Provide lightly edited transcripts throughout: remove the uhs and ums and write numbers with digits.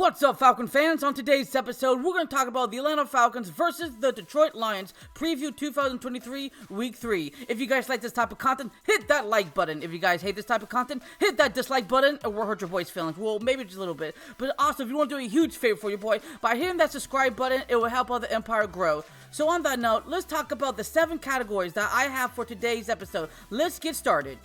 What's up, Falcon fans? On today's episode, we're going to talk about the Atlanta Falcons versus the Detroit Lions preview 2023 Week 3. If you guys like this type of content, hit that like button. If you guys hate this type of content, hit that dislike button. It will hurt your boy's feelings. Well, maybe just a little bit. But also, if you want to do a huge favor for your boy, by hitting that subscribe button, it will help out the empire grow. So on that note, let's talk about the 7 categories that I have for today's episode. Let's get started.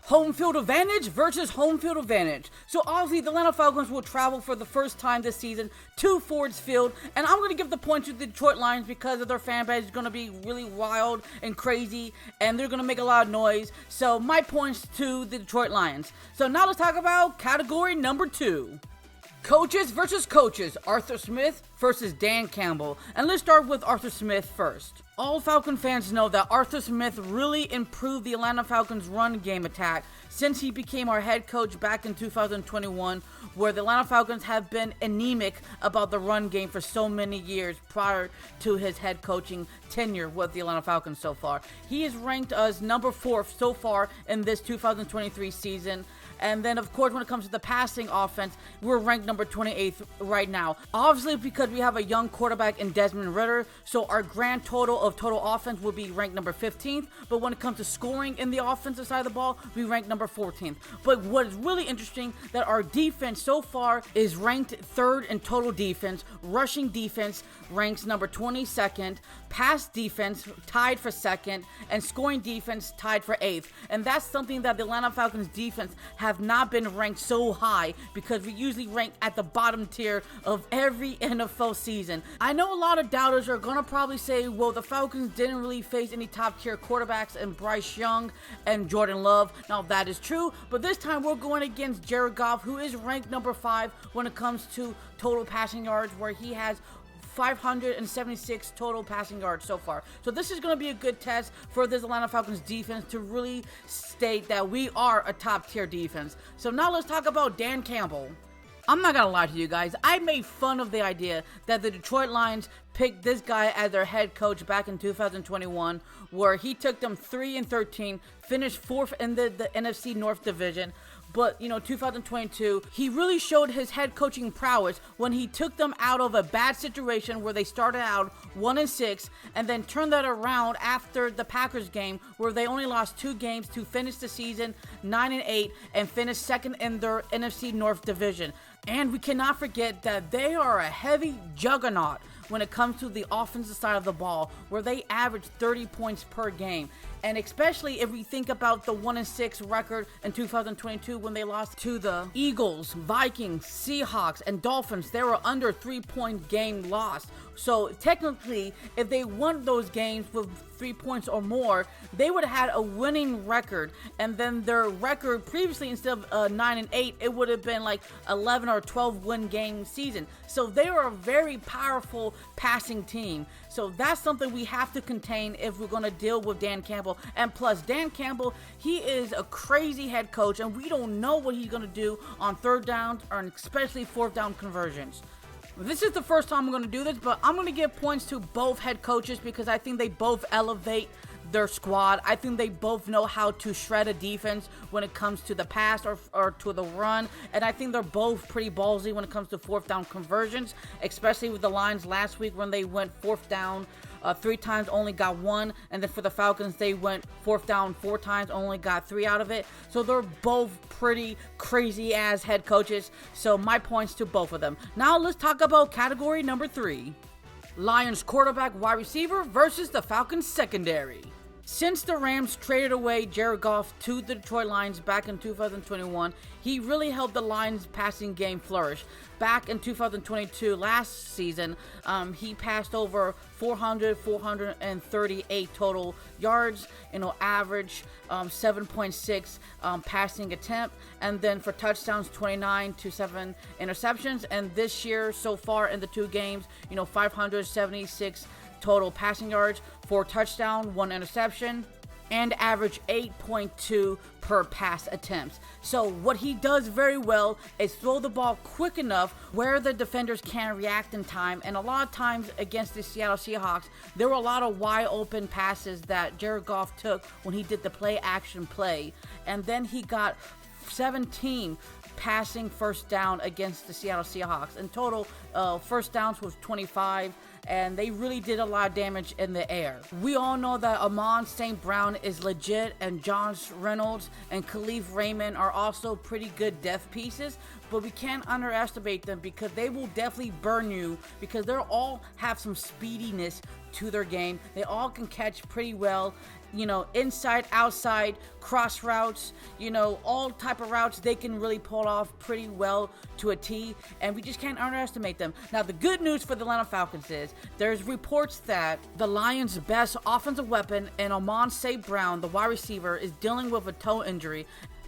Home field advantage versus home field advantage. So obviously the Atlanta Falcons will travel for the first time this season to Ford Field, and I'm going to give the point to the Detroit Lions because of their fan base is going to be really wild and crazy, and they're going to make a lot of noise. So my points to the Detroit Lions. So now let's talk about category number 2. Coaches versus coaches, Arthur Smith versus Dan Campbell. And let's start with Arthur Smith first. All Falcon fans know that Arthur Smith really improved the Atlanta Falcons' run game attack since he became our head coach back in 2021, where the Atlanta Falcons have been anemic about the run game for so many years prior to his head coaching tenure with the Atlanta Falcons so far. He has ranked us number 4 so far in this 2023 season. And then, of course, when it comes to the passing offense, we're ranked number 28th right now. Obviously, because we have a young quarterback in Desmond Ridder, so our grand total of total offense will be ranked number 15th. But when it comes to scoring in the offensive side of the ball, we rank number 14th. But what is really interesting, that our defense so far is ranked 3rd in total defense. Rushing defense ranks number 22nd. Pass defense tied for 2nd. And scoring defense tied for 8th. And that's something that the Atlanta Falcons defense have not been ranked so high, because we usually rank at the bottom tier of every NFL season. I know a lot of doubters are going to probably say, well, the Falcons didn't really face any top tier quarterbacks in Bryce Young and Jordan Love. Now that is true, but this time we're going against Jared Goff, who is ranked number 5 when it comes to total passing yards, where he has 576 total passing yards so far. So this is going to be a good test for this Atlanta Falcons defense to really state that we are a top tier defense. So now let's talk about Dan Campbell. I'm not going to lie to you guys. I made fun of the idea that the Detroit Lions picked this guy as their head coach back in 2021, where he took them 3-13, finished 4th in the NFC North Division. But, 2022, he really showed his head coaching prowess when he took them out of a bad situation where they started out 1-6 and then turned that around after the Packers game, where they only lost 2 games to finish the season 9-8 and finish 2nd in their NFC North Division. And we cannot forget that they are a heavy juggernaut when it comes to the offensive side of the ball, where they average 30 points per game. And especially if we think about the 1-6 record in 2022 when they lost to the Eagles, Vikings, Seahawks, and Dolphins, they were under 3-point game loss. So technically, if they won those games with 3 points or more, they would have had a winning record. And then their record previously, instead of 9-8, it would have been like 11 or 12 win game season. So they are a very powerful passing team. So that's something we have to contain if we're going to deal with Dan Campbell. And plus, Dan Campbell, he is a crazy head coach, and we don't know what he's going to do on 3rd downs, or especially 4th down conversions. This is the first time I'm going to do this, but I'm going to give points to both head coaches because I think they both elevate their squad. I think they both know how to shred a defense when it comes to the pass or to the run. And I think they're both pretty ballsy when it comes to 4th down conversions, especially with the Lions last week when they went 4th down 3 times, only got 1. And then for the Falcons, they went 4th down 4 times, only got 3 out of it. So they're both pretty crazy ass head coaches. So my points to both of them. Now let's talk about category number 3. Lions quarterback wide receiver versus the Falcons secondary. Since the Rams traded away Jared Goff to the Detroit Lions back in 2021, he really helped the Lions passing game flourish. Back in 2022, last season, he passed over 438 total yards, average 7.6 passing attempt, and then for touchdowns, 29 to 7 interceptions. And this year, so far in the 2 games, 576 total passing yards, 4 touchdowns, 1 interception, and average 8.2 per pass attempts. So what he does very well is throw the ball quick enough where the defenders can't react in time. And a lot of times against the Seattle Seahawks, there were a lot of wide open passes that Jared Goff took when he did the play action play. And then he got 17 passing first down against the Seattle Seahawks. In total, first downs was 25, and they really did a lot of damage in the air. We all know that Amon St. Brown is legit, and Josh Reynolds and Khalif Raymond are also pretty good depth pieces, but we can't underestimate them because they will definitely burn you because they all have some speediness to their game. They all can catch pretty well, inside, outside, cross routes, all type of routes they can really pull off pretty well to a T, and we just can't underestimate them. Now, the good news for the Atlanta Falcons is there's reports that the Lions' best offensive weapon, and Amon St. Brown, the wide receiver, is dealing with a toe injury.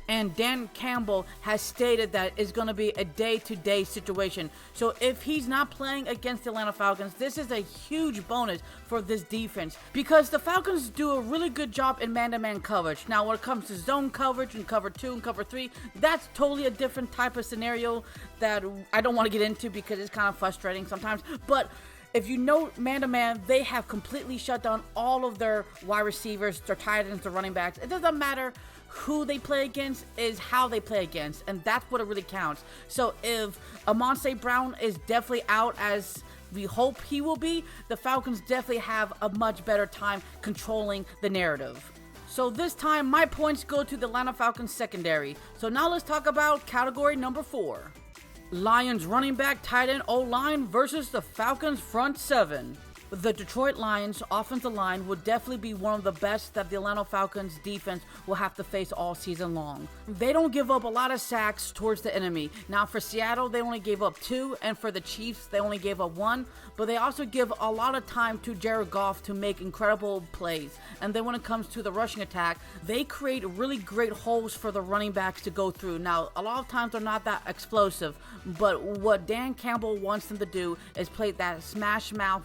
And Dan Campbell has stated that it's going to be a day-to-day situation. So if he's not playing against the Atlanta Falcons, this is a huge bonus for this defense because the Falcons do a really good job in man-to-man coverage. Now, when it comes to zone coverage and cover 2 and cover 3, that's totally a different type of scenario that I don't want to get into because it's kind of frustrating sometimes. But if you know man-to-man, they have completely shut down all of their wide receivers, their tight ends, their running backs. It doesn't matter who they play against, is how they play against, and that's what it really counts. So if Amon St. Brown is definitely out as we hope he will be, the Falcons definitely have a much better time controlling the narrative. So this time, my points go to the Atlanta Falcons secondary. So now let's talk about category number 4. Lions running back, tight end, O-line versus the Falcons front 7. The Detroit Lions offensive line would definitely be one of the best that the Atlanta Falcons defense will have to face all season long. They don't give up a lot of sacks towards the enemy. Now for Seattle, they only gave up 2, and for the Chiefs, they only gave up 1, but they also give a lot of time to Jared Goff to make incredible plays. And then when it comes to the rushing attack, they create really great holes for the running backs to go through. Now, a lot of times they're not that explosive, but what Dan Campbell wants them to do is play that smash mouth,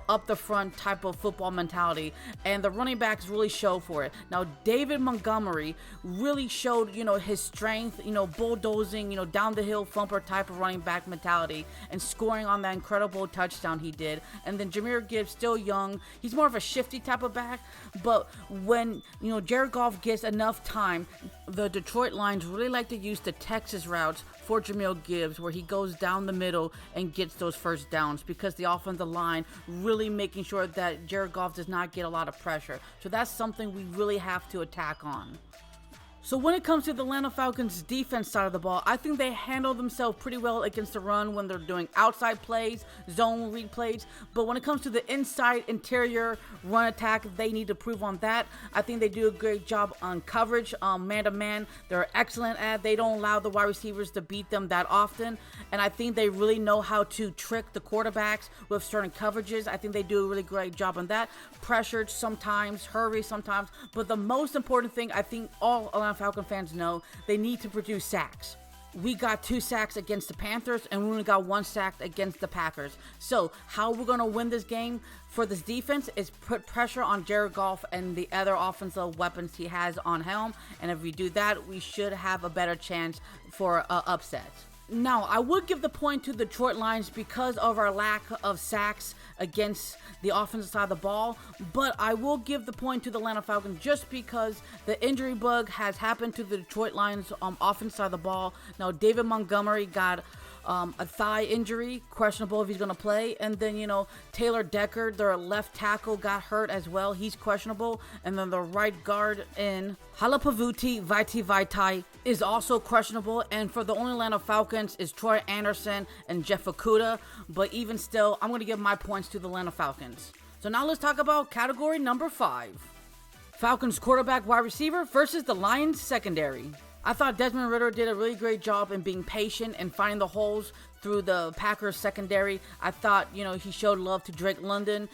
up the front type of football mentality, and the running backs really show for it. Now, David Montgomery really showed, his strength, bulldozing, down the hill thumper type of running back mentality and scoring on that incredible touchdown he did. And then Jahmyr Gibbs, still young, he's more of a shifty type of back, but when, Jared Goff gets enough time, the Detroit Lions really like to use the Texas routes for Jahmyr Gibbs, where he goes down the middle and gets those first downs because the offensive line really making sure that Jared Goff does not get a lot of pressure. So that's something we really have to attack on. So when it comes to the Atlanta Falcons defense side of the ball, I think they handle themselves pretty well against the run when they're doing outside plays, zone read plays. But when it comes to the inside interior run attack, they need to prove on that. I think they do a great job on coverage, man-to-man. They're excellent at. They don't allow the wide receivers to beat them that often. And I think they really know how to trick the quarterbacks with certain coverages. I think they do a really great job on that. Pressured sometimes, hurry sometimes. But the most important thing, I think all Atlanta Falcon fans know, they need to produce sacks. We got 2 sacks against the Panthers, and we only got 1 sack against the Packers. So how we're going to win this game for this defense is put pressure on Jared Goff and the other offensive weapons he has on helm. And if we do that, we should have a better chance for an upset. Now, I would give the point to the Detroit Lions because of our lack of sacks against the offensive side of the ball, but I will give the point to the Atlanta Falcons just because the injury bug has happened to the Detroit Lions offensive side of the ball. Now, David Montgomery got a thigh injury, questionable if he's going to play. And then, Taylor Decker, their left tackle, got hurt as well. He's questionable. And then the right guard in Halapavuti Vaitai is also questionable. And for the only Atlanta Falcons is Troy Anderson and Jeff Okudah. But even still, I'm going to give my points to the Atlanta Falcons. So now let's talk about category number 5. Falcons quarterback wide receiver versus the Lions secondary. I thought Desmond Ridder did a really great job in being patient and finding the holes through the Packers secondary. I thought, he showed love to Drake London,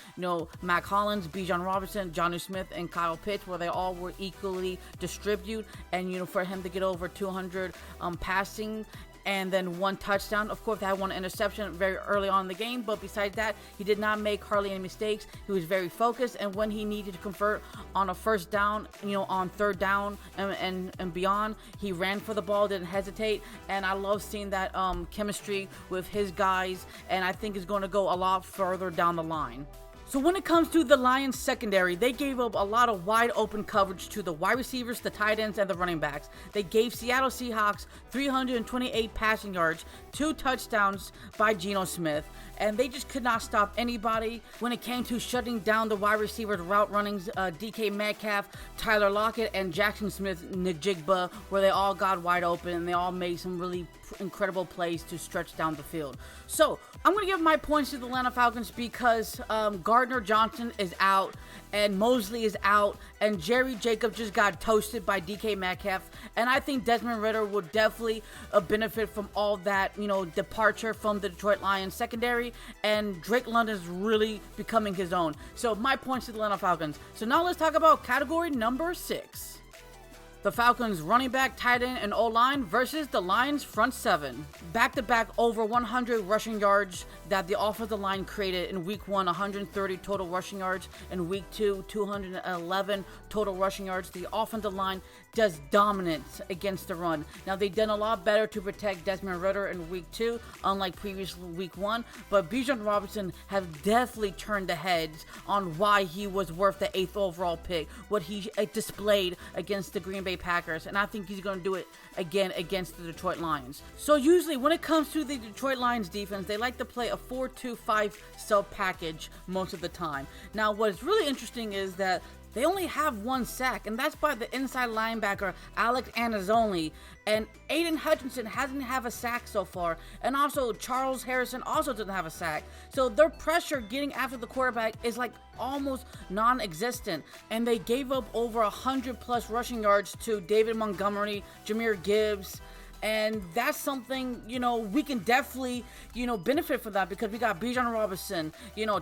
Mac Hollins, Bijan Robinson, Jonnu Smith, and Kyle Pitts, where they all were equally distributed. And, for him to get over 200 passing and then 1 touchdown. Of course, they had 1 interception very early on in the game, but besides that, he did not make hardly any mistakes. He was very focused, and when he needed to convert on a first down, on 3rd down and beyond, he ran for the ball, didn't hesitate, and I love seeing that chemistry with his guys, and I think it's going to go a lot further down the line. So when it comes to the Lions secondary, they gave up a lot of wide open coverage to the wide receivers, the tight ends, and the running backs. They gave Seattle Seahawks 328 passing yards, 2 touchdowns by Geno Smith, and they just could not stop anybody. When it came to shutting down the wide receivers, route runnings, DK Metcalf, Tyler Lockett, and Jackson Smith-Njigba, where they all got wide open and they all made some really incredible plays to stretch down the field. So I'm going to give my points to the Atlanta Falcons because Gardner Johnson is out and Mosley is out and Jerry Jacobs just got toasted by DK Metcalf, and I think Desmond Ridder would definitely benefit from all that, departure from the Detroit Lions secondary, and Drake London is really becoming his own. So my points to the Atlanta Falcons. So now let's talk about category number 6. The Falcons running back, tight end, and O-line versus the Lions front 7. Back-to-back over 100 rushing yards that the offensive line created in week 1, 130 total rushing yards. In week 2, 211 total rushing yards. The offensive line does dominance against the run. Now, they've done a lot better to protect Desmond Ridder in week 2, unlike previous week 1, but Bijan Robinson has definitely turned the heads on why he was worth the 8th overall pick, what he displayed against the Green Bay Packers, and I think he's going to do it again against the Detroit Lions. So usually when it comes to the Detroit Lions defense, they like to play a 4-2-5 sub package most of the time. Now, what's really interesting is that they only have 1 sack, and that's by the inside linebacker, Alex Anazzoli. And Aiden Hutchinson hasn't had a sack so far. And also, Charles Harrison also doesn't have a sack. So their pressure getting after the quarterback is like almost non-existent. And they gave up over 100+ rushing yards to David Montgomery, Jahmyr Gibbs. And that's something, we can definitely, benefit from that because we got Bijan Robinson,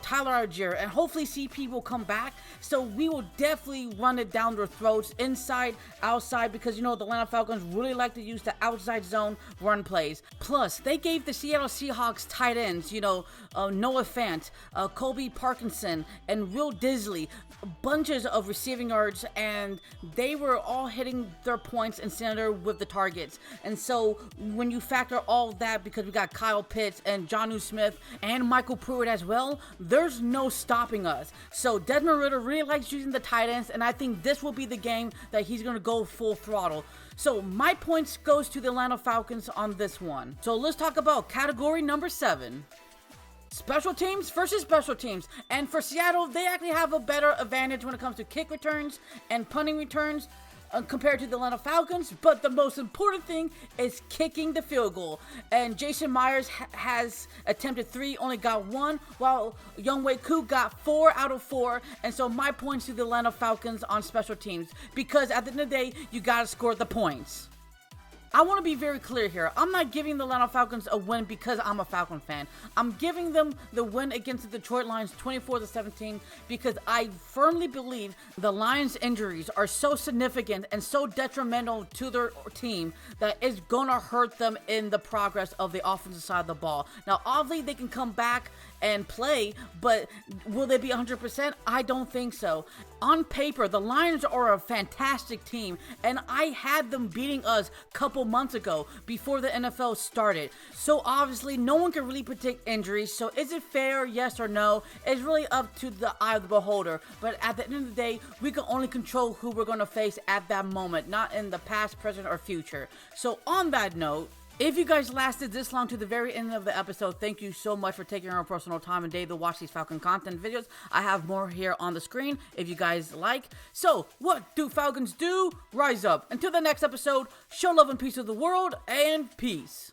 Tyler Algier, and hopefully CP will come back. So we will definitely run it down their throats, inside, outside, because, the Atlanta Falcons really like to use the outside zone run plays. Plus, they gave the Seattle Seahawks tight ends, Noah Fant, Colby Parkinson, and Will Disley, bunches of receiving yards, and they were all hitting their points in center with the targets. And so when you factor all of that, because we got Kyle Pitts and Jonnu Smith and Michael Pruitt as well, there's no stopping us. So Desmond Ridder really likes using the tight ends, and I think this will be the game that he's going to go full throttle. So my points goes to the Atlanta Falcons on this one. So let's talk about category number 7. Special teams versus special teams. And for Seattle, they actually have a better advantage when it comes to kick returns and punting returns compared to the Atlanta Falcons, but the most important thing is kicking the field goal. And Jason Myers has attempted 3, only got 1, while Younghoe Koo got 4 out of 4. And so my points to the Atlanta Falcons on special teams, because at the end of the day, you gotta score the points. I want to be very clear here. I'm not giving the Atlanta Falcons a win because I'm a Falcon fan. I'm giving them the win against the Detroit Lions 24-17 because I firmly believe the Lions' injuries are so significant and so detrimental to their team that it's going to hurt them in the progress of the offensive side of the ball. Now, obviously, they can come back and play, but will they be 100%? I don't think so. On paper, the Lions are a fantastic team, and I had them beating us a couple months ago before the NFL started. So obviously, no one can really predict injuries. So is it fair? Yes or no? It's really up to the eye of the beholder. But at the end of the day, we can only control who we're going to face at that moment, not in the past, present, or future. So on that note, if you guys lasted this long to the very end of the episode, thank you so much for taking your personal time and day to watch these Falcon content videos. I have more here on the screen if you guys like. So, what do Falcons do? Rise up. Until the next episode, show love and peace to the world, and peace.